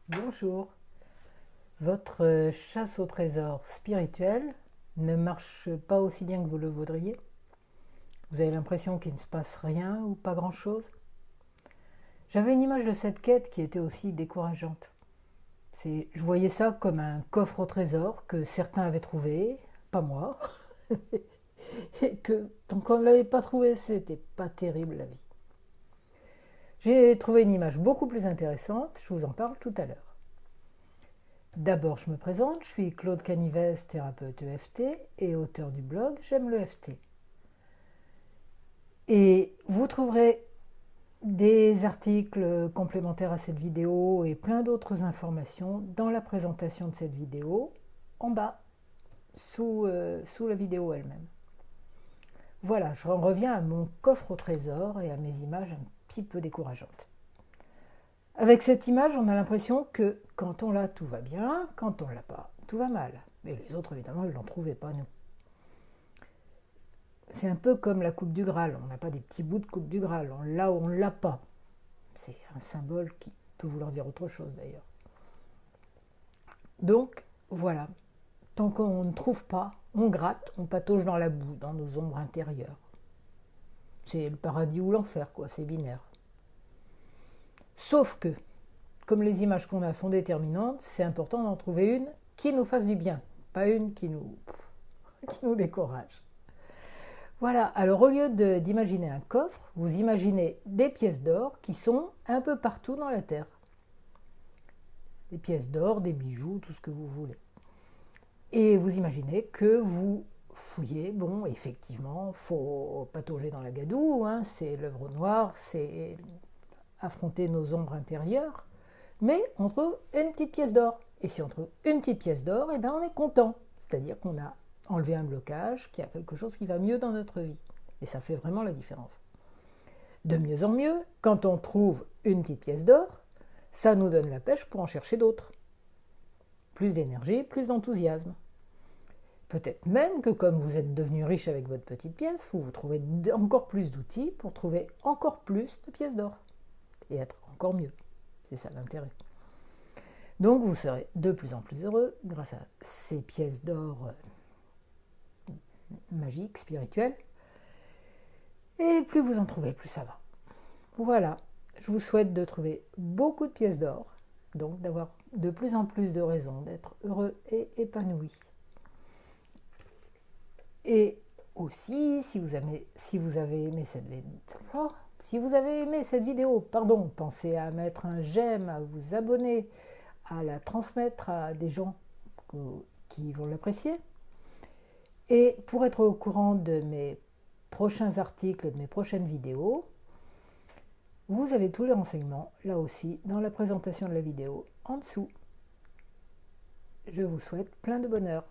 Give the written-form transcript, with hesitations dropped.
Bonjour. Votre chasse au trésor spirituel ne marche pas aussi bien que vous le voudriez. Vous avez l'impression qu'il ne se passe rien ou pas grand-chose. J'avais une image de cette quête qui était aussi décourageante. Je voyais ça comme un coffre au trésor que certains avaient trouvé, pas moi, et que tant qu'on ne l'avait pas trouvé, c'était pas terrible la vie. J'ai trouvé une image beaucoup plus intéressante, je vous en parle tout à l'heure. D'abord, je me présente, je suis Claude Canivez, thérapeute EFT et auteur du blog J'aime le FT. Et vous trouverez des articles complémentaires à cette vidéo et plein d'autres informations dans la présentation de cette vidéo, en bas, sous la vidéo elle-même. Voilà, je reviens à mon coffre au trésor et à mes images un petit peu décourageantes. Avec cette image, on a l'impression que quand on l'a, tout va bien, quand on ne l'a pas, tout va mal. Mais les autres, évidemment, ils ne l'ont trouvé, pas nous. C'est un peu comme la coupe du Graal. On n'a pas des petits bouts de coupe du Graal. On l'a ou on ne l'a pas. C'est un symbole qui peut vouloir dire autre chose d'ailleurs. Donc, voilà. Tant qu'on ne trouve pas, on gratte, on patauge dans la boue, dans nos ombres intérieures. C'est le paradis ou l'enfer, quoi. C'est binaire. Sauf que, comme les images qu'on a sont déterminantes, c'est important d'en trouver une qui nous fasse du bien, pas une qui nous décourage. Voilà, alors au lieu d'imaginer un coffre, vous imaginez des pièces d'or qui sont un peu partout dans la Terre. Des pièces d'or, des bijoux, tout ce que vous voulez. Et vous imaginez que vous fouillez, bon, effectivement, il faut patauger dans la gadoue, hein, c'est l'œuvre noire, c'est affronter nos ombres intérieures, mais on trouve une petite pièce d'or. Et si on trouve une petite pièce d'or, eh bien on est content. C'est-à-dire qu'on a enlevé un blocage, qu'il y a quelque chose qui va mieux dans notre vie. Et ça fait vraiment la différence. De mieux en mieux, quand on trouve une petite pièce d'or, ça nous donne la pêche pour en chercher d'autres. Plus d'énergie, plus d'enthousiasme. Peut-être même que comme vous êtes devenu riche avec votre petite pièce, vous trouvez encore plus d'outils pour trouver encore plus de pièces d'or. Et être encore mieux. C'est ça l'intérêt. Donc vous serez de plus en plus heureux grâce à ces pièces d'or magiques, spirituelles. Et plus vous en trouvez, plus ça va. Voilà, je vous souhaite de trouver beaucoup de pièces d'or, donc d'avoir de plus en plus de raisons d'être heureux et épanoui. Et aussi, si vous avez aimé cette vidéo, pensez à mettre un j'aime, à vous abonner, à la transmettre à des gens qui vont l'apprécier. Et pour être au courant de mes prochains articles et de mes prochaines vidéos, vous avez tous les renseignements, là aussi, dans la présentation de la vidéo, en dessous. Je vous souhaite plein de bonheur.